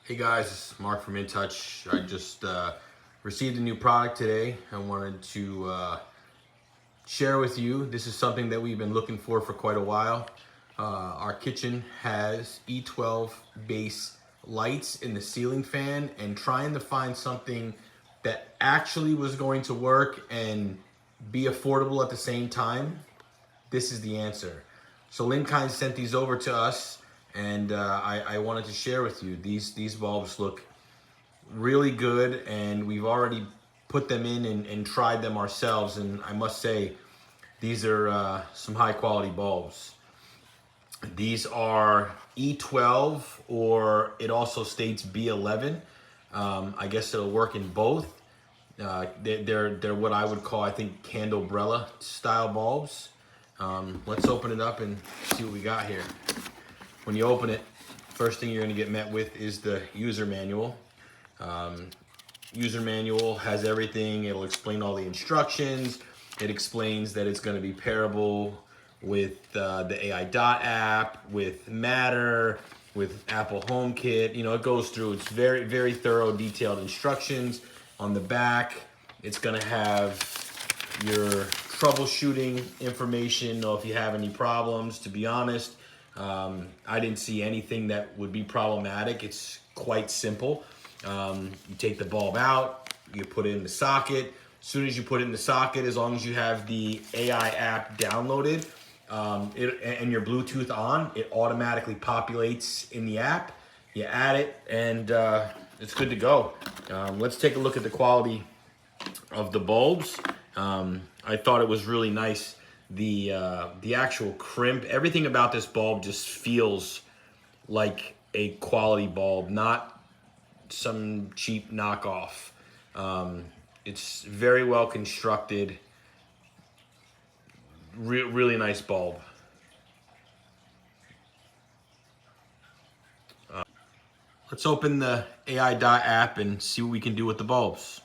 Hey guys, it's Mark from InTouch. I just received a new product today. I wanted to share with you. This is something that we've been looking for quite a while. Our kitchen has E12 base lights in the ceiling fan, and trying to find something that actually was going to work and be affordable at the same time, this is the answer. So Linkind sent these over to us, and I wanted to share with you. These bulbs look really good, and we've already put them in and tried them ourselves, and I must say these are some high quality bulbs. These are E12, or it also states B11. I guess it'll work in both. They're what I would call, I think, candelabra style bulbs. Let's open it up and see what we got here. When you open it, first thing you're going to get met with is the user manual. User manual has everything. It'll explain all the instructions. It explains that it's going to be pairable with the AI Dot app, with Matter, with Apple HomeKit. You know, it goes through. It's very, very thorough, detailed instructions. On the back, it's going to have your troubleshooting information, or if you have any problems. To be honest, I didn't see anything that would be problematic. It's quite simple. You take the bulb out, you put it in the socket. As soon as you put it in the socket, as long as you have the AI app downloaded and your Bluetooth on, it automatically populates in the app. You add it, and it's good to go. Let's take a look at the quality of the bulbs. I thought it was really nice. The actual crimp, everything about this bulb just feels like a quality bulb, not some cheap knockoff. It's very well constructed. Really nice bulb. Let's open the AI Dot app and see what we can do with the bulbs.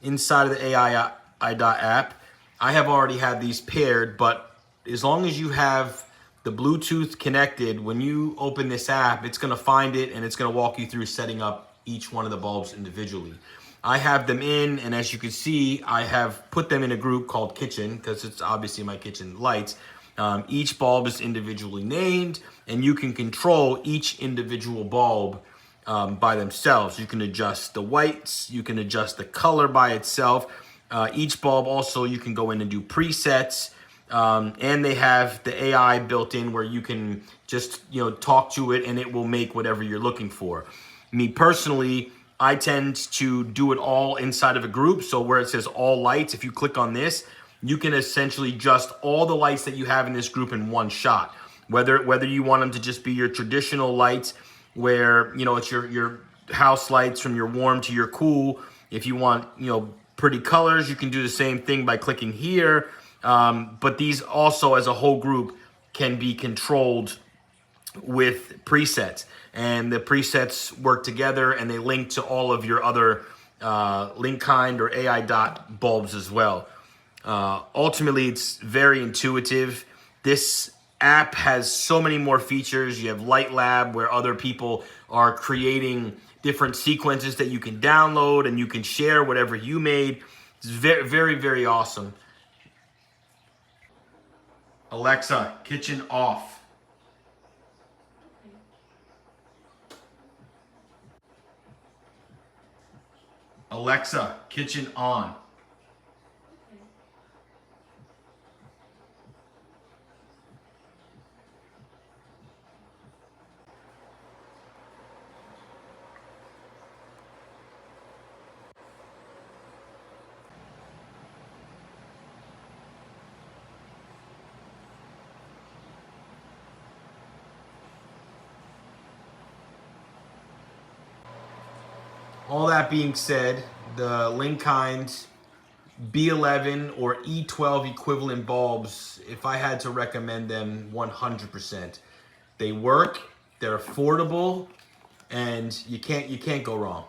Inside of the AI Dot app, I have already had these paired, but as long as you have the Bluetooth connected, when you open this app, it's gonna find it and it's gonna walk you through setting up each one of the bulbs individually. I have them in, and as you can see, I have put them in a group called Kitchen, because it's obviously my kitchen lights. Each bulb is individually named, and you can control each individual bulb by themselves. You can adjust the whites, you can adjust the color by itself. Each bulb also, you can go in and do presets, and they have the AI built in where you can just talk to it and it will make whatever you're looking for. Me personally, I tend to do it all inside of a group. So where it says all lights, if you click on this, you can essentially adjust all the lights that you have in this group in one shot. Whether you want them to just be your traditional lights, where it's your house lights from your warm to your cool. If you want pretty colors, you can do the same thing by clicking here. But these also, as a whole group, can be controlled with presets, and the presets work together and they link to all of your other Linkind or AI Dot bulbs as well. Ultimately, it's very intuitive. This app has so many more features. You have Light Lab, where other people are creating different sequences that you can download and you can share whatever you made. It's very, very, very awesome. Alexa, kitchen off. Alexa, kitchen on. All that being said, the Linkind B11 or E12 equivalent bulbs, if I had to recommend them, 100%. They work, they're affordable, and you can't go wrong.